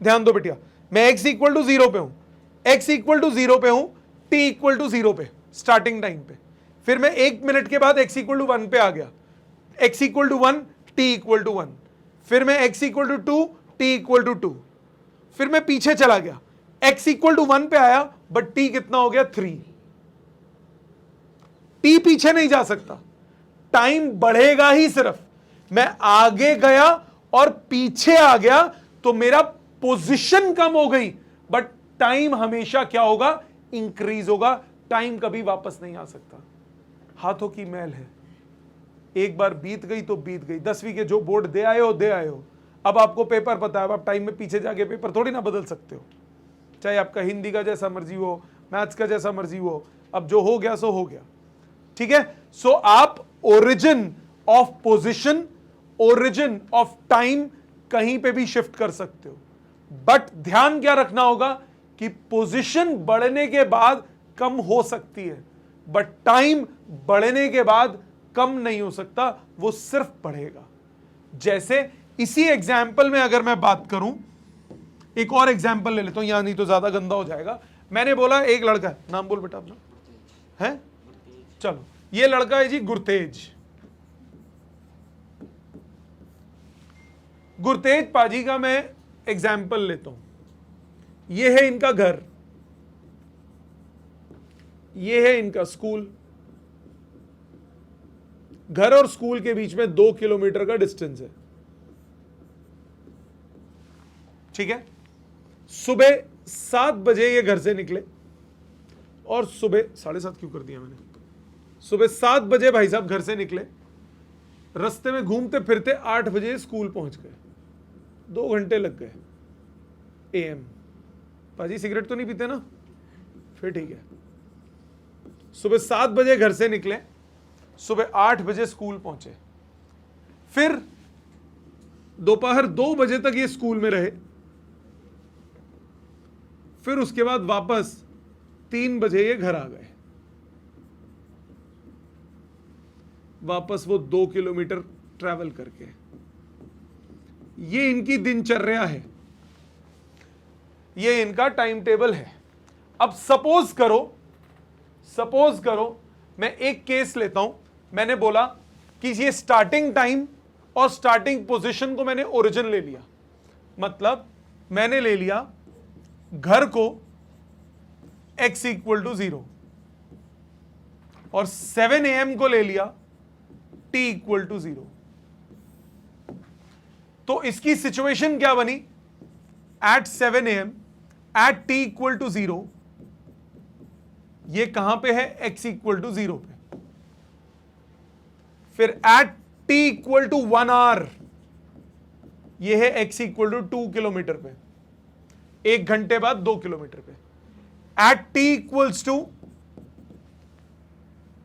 ध्यान दो बेटिया, मैं x इक्वल टू 0 पे हूं, x इक्वल टू 0 पे हूं, t इक्वल टू 0 पे स्टार्टिंग टाइम पे. फिर मैं 1 मिनट के बाद x इक्वल टू 1 पे आ गया, x equal to 1, t equal to 1. फिर मैं x equal to 2, t equal to 2. फिर मैं पीछे चला गया, x इक्वल टू 1 पे आया, बट t कितना हो गया, 3. t पीछे नहीं जा सकता, टाइम बढ़ेगा ही. सिर्फ मैं आगे गया और पीछे आ गया तो मेरा पोजीशन कम हो गई, बट टाइम हमेशा क्या होगा, इंक्रीज होगा. टाइम कभी वापस नहीं आ सकता. हाथों की मैल है, एक बार बीत गई तो बीत गई. 10वीं के जो बोर्ड दे आए हो. अब आपको पेपर पता है, अब आप टाइम में पीछे जाके पेपर थोड़ी ना बदल सकते हो, चाहे आपका हिंदी का जैसा मर्जी हो, मैथ्स का जैसा मर्जी हो. अब जो हो गया सो हो गया, ठीक है. सो आप origin of position, origin of time कहीं पे भी शिफ्ट कर सकते हो. बट ध्यान क्या रखना होगा कि पोजीशन बढ़ने के बाद कम हो सकती है, बट टाइम बढ़ने के बाद कम नहीं हो सकता, वो सिर्फ बढ़ेगा. जैसे इसी एग्जाम्पल में अगर मैं बात करूं, एक और एग्जाम्पल ले लेता हूं, यहां नहीं तो ज्यादा गंदा हो जाएगा. मैंने बोला एक लड़का है, नाम बोल बेटा अपना, है, चलो ये लड़का है जी गुरतेज. गुरतेज पाजी का मैं एग्जाम्पल लेता हूं. ये है इनका घर, ये है इनका स्कूल. घर और स्कूल के बीच में 2 किलोमीटर का डिस्टेंस है, ठीक है. सुबह 7 बजे ये घर से निकले, और सुबह 7:30 क्यों कर दिया मैंने, सुबह 7 बजे भाई साहब घर से निकले, रास्ते में घूमते फिरते 8 बजे स्कूल पहुंच गए. 2 घंटे लग गए AM. पाजी सिगरेट तो नहीं पीते ना, फिर ठीक है. सुबह 7 बजे घर से निकले, सुबह 8 बजे स्कूल पहुंचे, फिर दोपहर 2 बजे तक ये स्कूल में रहे, फिर उसके बाद वापस 3 बजे ये घर आ गए. वापस वो 2 किलोमीटर ट्रैवल करके. ये इनकी दिनचर्या है, ये इनका टाइम टेबल है. अब सपोज करो मैं एक केस लेता हूं. मैंने बोला कि ये स्टार्टिंग टाइम और स्टार्टिंग पोजीशन को मैंने ओरिजिन ले लिया. मतलब मैंने ले लिया घर को x इक्वल टू 0 और 7 AM को ले लिया t इक्वल टू 0. तो इसकी सिचुएशन क्या बनी, at 7 AM at t equal to 0, ये कहां पे है, x इक्वल टू 0 पे. फिर at t equal to 1 hour, ये है x इक्वल टू 2 किलोमीटर पे, 1 घंटे बाद 2 किलोमीटर पे. एट t इक्वल्स टू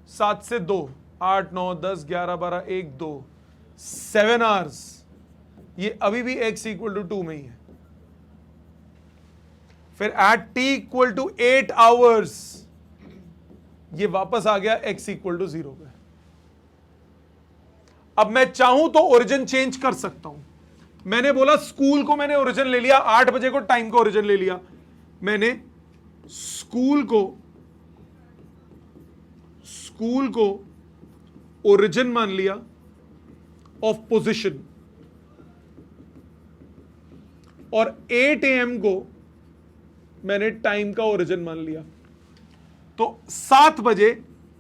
7 से 2, 8, 9, 10, 11, 12, 1, 2, 7 hours, ये अभी भी x इक्वल टू 2 में ही है. फिर at t equal to 8 hours, ये वापस आ गया x इक्वल टू 0 पे. अब मैं चाहूं तो ओरिजिन चेंज कर सकता हूं। मैंने बोला स्कूल को मैंने ओरिजिन ले लिया, 8 बजे को टाइम को ओरिजिन ले लिया। मैंने स्कूल को ओरिजिन मान लिया ऑफ पोजीशन, और 8 AM को मैंने टाइम का ओरिजिन मान लिया। तो 7 बजे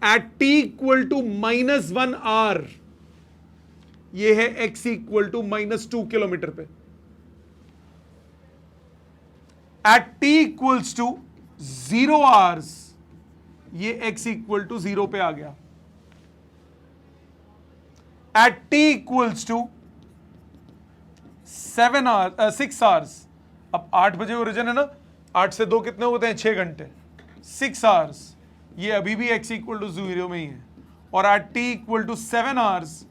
at t equal to -1 hour, ये है x इक्वल टू -2 किलोमीटर पे। At t equals to 0 hours, ये x इक्वल टू 0 पे आ गया। At t equals to 6 hours, अब 8 बजे ओरिजिन है ना, 8 से 2 कितने होते हैं, 6 घंटे, 6 आवर्स, ये अभी भी x इक्वल टू 0 में ही है। और at t equal to 7 hours,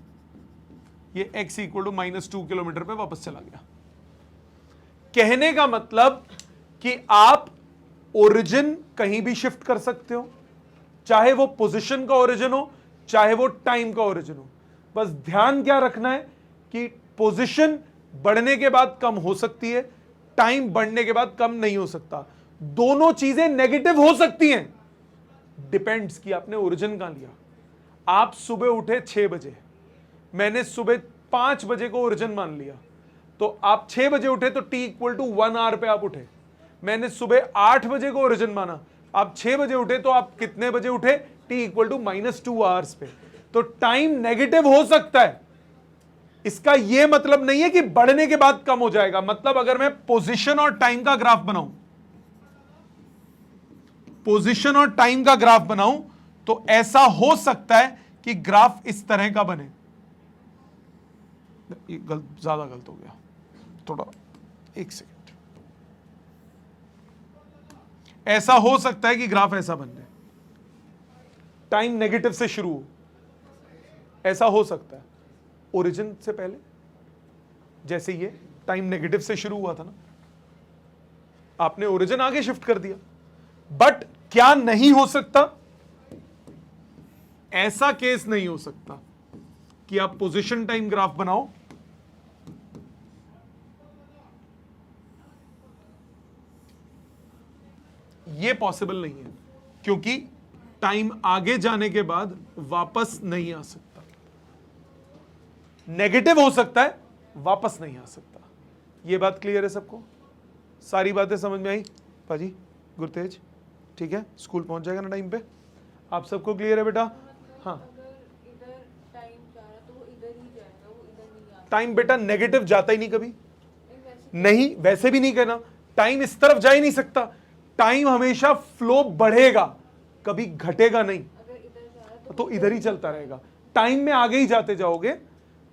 ये x इक्वल टू -2 किलोमीटर पे वापस चला गया। कहने का मतलब कि आप ओरिजिन कहीं भी शिफ्ट कर सकते हो, चाहे वो पोजीशन का ओरिजिन हो, चाहे वो टाइम का ओरिजिन हो। बस ध्यान क्या रखना है कि पोजीशन बढ़ने के बाद कम हो सकती है, टाइम बढ़ने के बाद कम नहीं हो सकता। दोनों चीजें नेगेटिव हो सकती हैं, डिपेंड्स कि आपने ओरिजिन कहां लिया। आप सुबह उठे 6 बजे, मैंने सुबह 5 बजे को ओरिजिन मान लिया, तो आप 6 बजे उठे तो t इक्वल टू 1 आवर पे आप उठे। मैंने सुबह 8 बजे को ओरिजिन माना, आप 6 बजे उठे तो आप कितने बजे उठे, t इक्वल टू -2 आवर्स पे। तो टाइम नेगेटिव हो सकता है, इसका यह मतलब नहीं है कि बढ़ने के बाद कम हो जाएगा। मतलब अगर मैं पोजीशन और टाइम का ग्राफ बनाऊं, पोजीशन और टाइम का ग्राफ बनाऊं, तो ऐसा हो सकता है कि ग्राफ इस तरह का बने। ज्यादा गलत हो गया, थोड़ा 1 सेकेंड। ऐसा हो सकता है कि ग्राफ ऐसा बन जाए, टाइम नेगेटिव से शुरू हो, ऐसा हो सकता है। ओरिजिन से पहले जैसे ये टाइम नेगेटिव से शुरू हुआ था ना, आपने ओरिजिन आगे शिफ्ट कर दिया। बट क्या नहीं हो सकता, ऐसा केस नहीं हो सकता कि आप पोजीशन टाइम ग्राफ बनाओ, यह पॉसिबल नहीं है, क्योंकि टाइम आगे जाने के बाद वापस नहीं आ सकता। नेगेटिव हो सकता है, वापस नहीं आ सकता। यह बात क्लियर है सबको? सारी बातें समझ में आई पाजी, गुरतेज? ठीक है, स्कूल पहुंच जाएगा ना टाइम पे? आप सबको क्लियर है बेटा? हाँ, टाइम बेटा नेगेटिव जाता ही नहीं कभी, नहीं वैसे भी नहीं कहना। टाइम इस तरफ जा ही नहीं सकता, टाइम हमेशा फ्लो बढ़ेगा, कभी घटेगा नहीं, तो इधर ही चलता रहेगा। टाइम में आगे ही जाते जाओगे,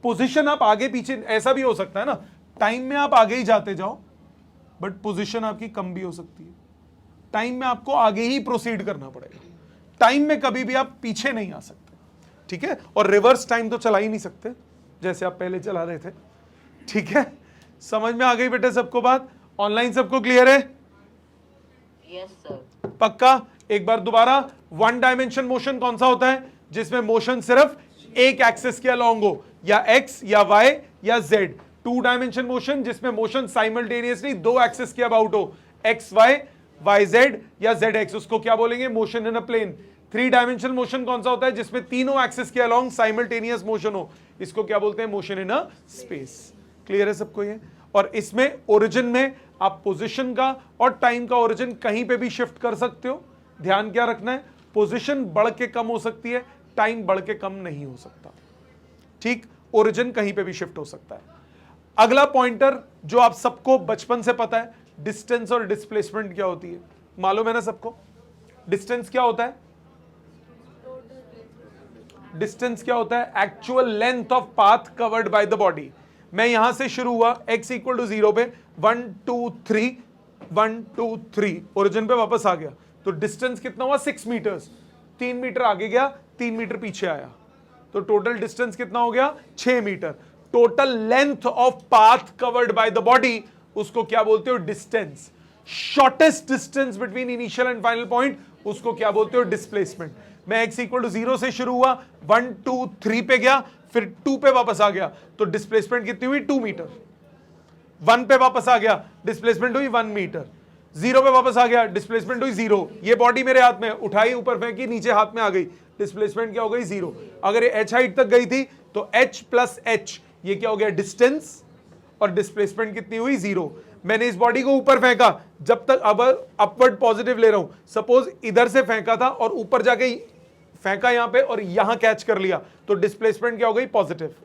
पोजीशन आप आगे पीछे, ऐसा भी हो सकता है ना, टाइम में आप आगे ही जाते जाओ बट पोजीशन आपकी कम भी हो सकती है। टाइम में आपको आगे ही प्रोसीड करना पड़ेगा, टाइम में कभी भी आप पीछे नहीं आ सकते, ठीक है? और रिवर्स टाइम तो चला ही नहीं सकते जैसे आप पहले चला रहे थे, ठीक है? समझ में आ गई बेटे सबको बात? ऑनलाइन सबको क्लियर है? Yes sir. पक्का? एक बार दोबारा, 1 डायमेंशन मोशन कौन सा होता है? जिसमें मोशन सिर्फ एक एक्सिस के अलोंग हो, या एक्स या वाई या जेड। 2 डायमेंशन मोशन जिसमें मोशन साइमल्टेनियसली 2 एक्सिस के अबाउट हो, एक्स वाई, वाई जेड या जेड एक्स, उसको क्या बोलेंगे? Motion in a plane. 3 dimensional motion कौन सा होता है? जिसमें तीनों एक्सिस के अलोंग साइमल्टेनियस मोशन हो, इसको क्या बोलते हैं? Motion in a space. Clear है सबको ये? और इसमें ओरिजिन में आप पोजीशन का और टाइम का ओरिजिन कहीं पे भी शिफ्ट कर सकते हो। ध्यान क्या रखना है? पोजीशन बढ़ के कम हो सकती है, टाइम बढ़ के कम नहीं हो सकता, ठीक? ओरिजिन कहीं पे भी शिफ्ट हो सकता है। अगला पॉइंटर जो आप सबको बचपन से पता है, डिस्टेंस और डिस्प्लेसमेंट क्या होती है, मालूम है ना सबको? डिस्टेंस क्या होता है? डिस्टेंस क्या होता है? Actual length of path covered by the body. मैं यहां से शुरू हुआ x इक्वल टू 0 पे, 1 2 3 1 2 3 ओरिजिन पे वापस आ गया, तो डिस्टेंस कितना हुआ? 6 मीटर्स। 3 मीटर आगे गया, 3 मीटर पीछे आया, तो टोटल डिस्टेंस कितना हो गया? 6 metre. Total length of path covered by the body, उसको क्या बोलते हो? Distance. Shortest distance between initial and final point, उसको क्या बोलते हो? डिस्प्लेसमेंट। मैं x इक्वल टू 0 से शुरू हुआ, 1 2 3 पे गया, फिर 2 पे वापस आ गया तो डिस्प्लेसमेंट कितनी हुई 2 मीटर। 1 पे वापस आ गया डिस्प्लेसमेंट हुई 1 मीटर। 0 पे वापस आ गया डिस्प्लेसमेंट हुई 0। ये बॉडी मेरे हाथ में, उठाई ऊपर फेंकी नीचे हाथ में आ गई, डिस्प्लेसमेंट क्या हो गई 0। अगर ये h हाइट तक गई थी तो h प्लस h ये क्या हो गया डिस्टेंस, और डिस्प्लेसमेंट कितनी हुई 0। मैंने इस बॉडी को ऊपर फेंका, जब तक अब अपवर्ड पॉजिटिव ले रहा हूं, सपोज इधर से फेंका था और ऊपर जाके फेंका यहां पे और यहां कैच कर लिया तो डिस्प्लेसमेंट क्या हो गई पॉजिटिव।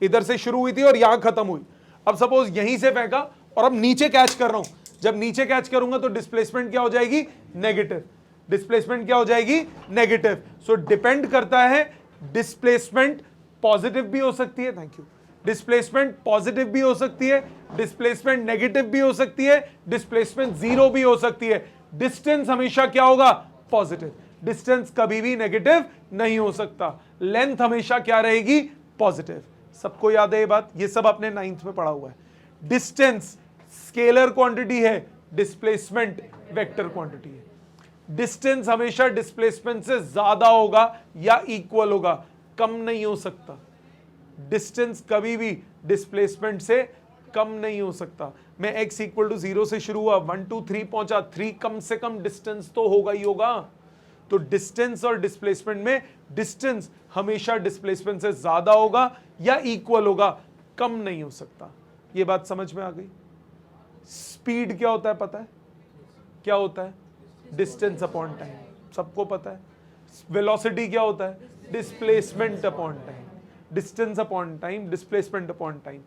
इधर से शुरू हुई थी और यहां खत्म हुई। अब सपोज यहीं से फेंका और अब नीचे कैच कर रहा हूं, जब नीचे कैच करूंगा तो डिस्प्लेसमेंट क्या हो जाएगी नेगेटिव। डिस्प्लेसमेंट क्या हो जाएगी नेगेटिव। सो डिपेंड करता है, डिस्प्लेसमेंट पॉजिटिव भी हो सकती है, थैंक यू, डिस्प्लेसमेंट पॉजिटिव भी हो सकती है, डिस्प्लेसमेंट नेगेटिव भी हो सकती है, डिस्प्लेसमेंट 0 भी हो सकती है। डिस्टेंस हमेशा क्या होगा पॉजिटिव, डिस्टेंस कभी भी नेगेटिव नहीं हो सकता। लेंथ हमेशा क्या रहेगी पॉजिटिव। सबको याद है ये बात, ये सब आपने 9th में पढ़ा हुआ है। डिस्टेंस स्केलर क्वांटिटी है, डिस्प्लेसमेंट वेक्टर क्वांटिटी है। डिस्टेंस हमेशा डिस्प्लेसमेंट से ज्यादा होगा या इक्वल होगा, कम नहीं हो सकता। डिस्टेंस कभी भी डिस्प्लेसमेंट से कम नहीं हो सकता। मैं x इक्वल टू 0 से शुरू हुआ, 1 2 3 पहुंचा, 3 कम से कम डिस्टेंस तो होगा ही होगा। तो डिस्टेंस और डिस्प्लेसमेंट में डिस्टेंस हमेशा डिस्प्लेसमेंट से ज्यादा होगा या इक्वल होगा, कम नहीं हो सकता। ये बात समझ में आ गई। स्पीड क्या होता है पता है, क्या होता है डिस्टेंस अपॉन टाइम, सबको पता है। वेलोसिटी क्या होता है displacement upon time, distance upon time, displacement upon time.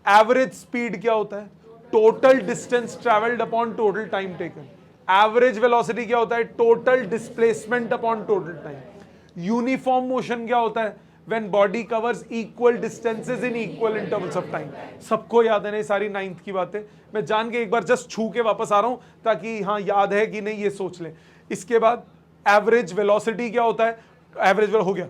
Average speed क्या होता है total distance travelled upon total time taken. Average velocity क्या होता है total displacement upon total time. Uniform motion क्या होता है when body covers equal distances in equal intervals of time. सबको याद है ना ये सारी 9th की बातें, मैं जान के एक बार जस्ट छू के वापस आ रहा हूं ताकि हाँ याद है कि नहीं ये सोच लें। इसके बाद एवरेज वेलोसिटी क्या होता है, एवरेज हो गया।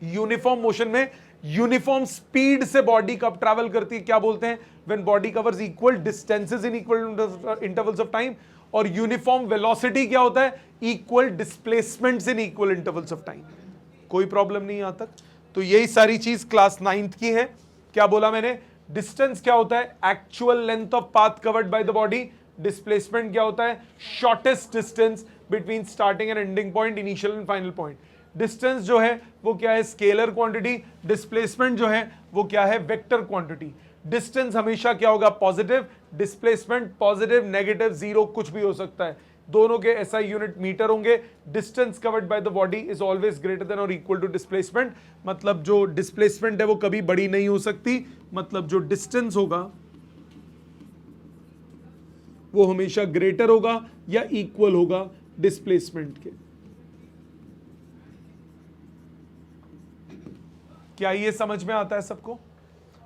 यूनिफॉर्म मोशन में यूनिफॉर्म स्पीड से बॉडी कब ट्रैवल करती है क्या बोलते हैं, when body covers equal distances in equal intervals of time. और यूनिफॉर्म वेलोसिटी क्या होता है equal displacements in equal intervals of time. कोई प्रॉब्लम नहीं यहां तक। तो यही सारी चीज क्लास 9th की है। क्या बोला मैंने, डिस्टेंस क्या होता है actual length of path covered by the body. Displacement क्या होता है shortest distance between starting and ending point, initial and final point. Distance जो है वो क्या है स्केलर क्वांटिटी, डिस्प्लेसमेंट जो है वो क्या है वेक्टर क्वांटिटी। डिस्टेंस हमेशा क्या होगा पॉजिटिव, डिस्प्लेसमेंट पॉजिटिव, नेगेटिव, 0 कुछ भी हो सकता है। दोनों के SI यूनिट मीटर होंगे। Distance covered by the body is always greater than और इक्वल टू डिस्प्लेसमेंट। मतलब जो डिस्प्लेसमेंट है वो कभी बड़ी नहीं हो सकती, मतलब जो डिस्टेंस होगा वो हमेशा ग्रेटर होगा या इक्वल होगा डिस्प्लेसमेंट के। क्या ये समझ में आता है सबको?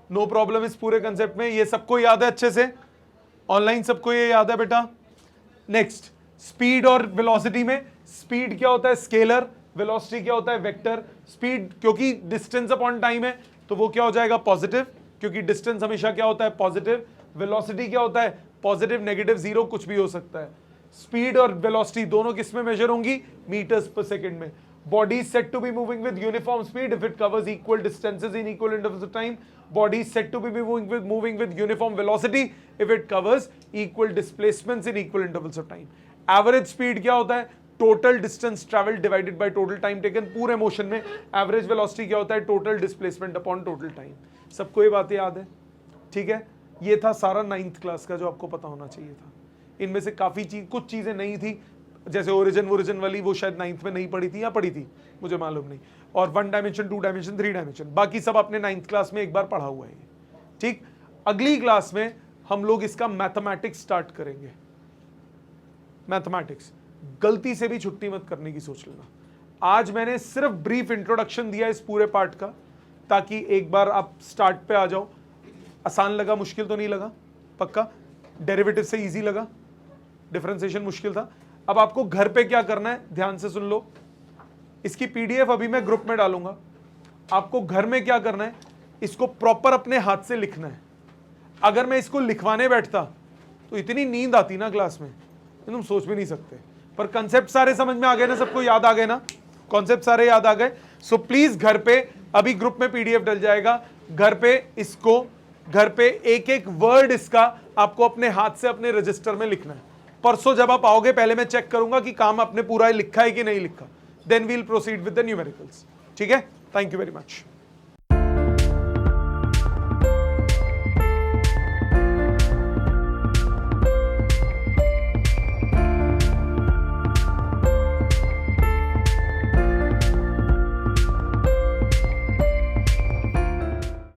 नो प्रॉब्लम इस पूरे कंसेप्ट में, ये सबको याद है अच्छे से, ऑनलाइन सबको ये याद है बेटा। नेक्स्ट स्पीड और वेलोसिटी में, स्पीड क्या होता है स्केलर, वेलोसिटी क्या होता है वेक्टर। स्पीड क्योंकि डिस्टेंस अपॉन टाइम है तो वो क्या हो जाएगा पॉजिटिव, क्योंकि डिस्टेंस हमेशा क्या होता है पॉजिटिव। वेलोसिटी क्या होता है पॉजिटिव, नेगेटिव, 0 कुछ भी हो सकता है। स्पीड और वेलोसिटी दोनों किस में मेजर होंगी मीटर्स पर सेकंड में। Body is said to be moving with uniform speed if it covers equal distances in equal intervals of time. Body is said to be moving with uniform velocity if it covers equal displacements in equal intervals of time. Average speed क्या होता है total distance traveled divided by total time taken। पूरे motion में average velocity क्या होता है total displacement upon total time। सबको ये बातें याद है, ठीक है। ये था सारा 9th क्लास का जो आपको पता होना चाहिए था। इनमें से काफी कुछ चीजें नहीं थी, जैसे ओरिजिन वाली वो शायद 9th में नहीं पढ़ी थी या पढ़ी थी मुझे मालूम नहीं, और 1 डायमेंशन 2 डायमेंशन 3 डायमेंशन बाकी सब आपने 9th क्लास में एक बार पढ़ा हुआ है, ठीक। अगली क्लास में हम लोग इसका मैथमेटिक्स स्टार्ट करेंगे। मैथमेटिक्स गलती से भी छुट्टी मत करने की सोच लेना। आज मैंने सिर्फ ब्रीफ इंट्रोडक्शन दिया इस पूरे पार्ट का, ताकि एक बार आप स्टार्ट पे आ जाओ। आसान लगा, मुश्किल तो नहीं लगा? पक्का? डेरिवेटिव से इजी लगा, डिफरेंशिएशन मुश्किल था? अब आपको घर पे क्या करना है ध्यान से सुन लो, इसकी PDF अभी मैं ग्रुप में डालूंगा। आपको घर में क्या करना है, इसको प्रॉपर अपने हाथ से लिखना है। अगर मैं इसको लिखवाने बैठता तो इतनी नींद आती ना क्लास में, तुम सोच भी नहीं सकते। पर कंसेप्ट सारे समझ में आ गए ना, सबको याद आ गए ना, कॉन्सेप्ट सारे याद आ गए। सो प्लीज घर पे अभी ग्रुप में पीडीएफ डल जाएगा, घर पे इसको, घर पे एक एक वर्ड इसका आपको अपने हाथ से अपने रजिस्टर में लिखना है। परसों जब आप आओगे पहले मैं चेक करूंगा कि काम आपने पूरा लिखा है कि नहीं लिखा, then we'll proceed with the numericals. ठीक है, थैंक यू वेरी मच।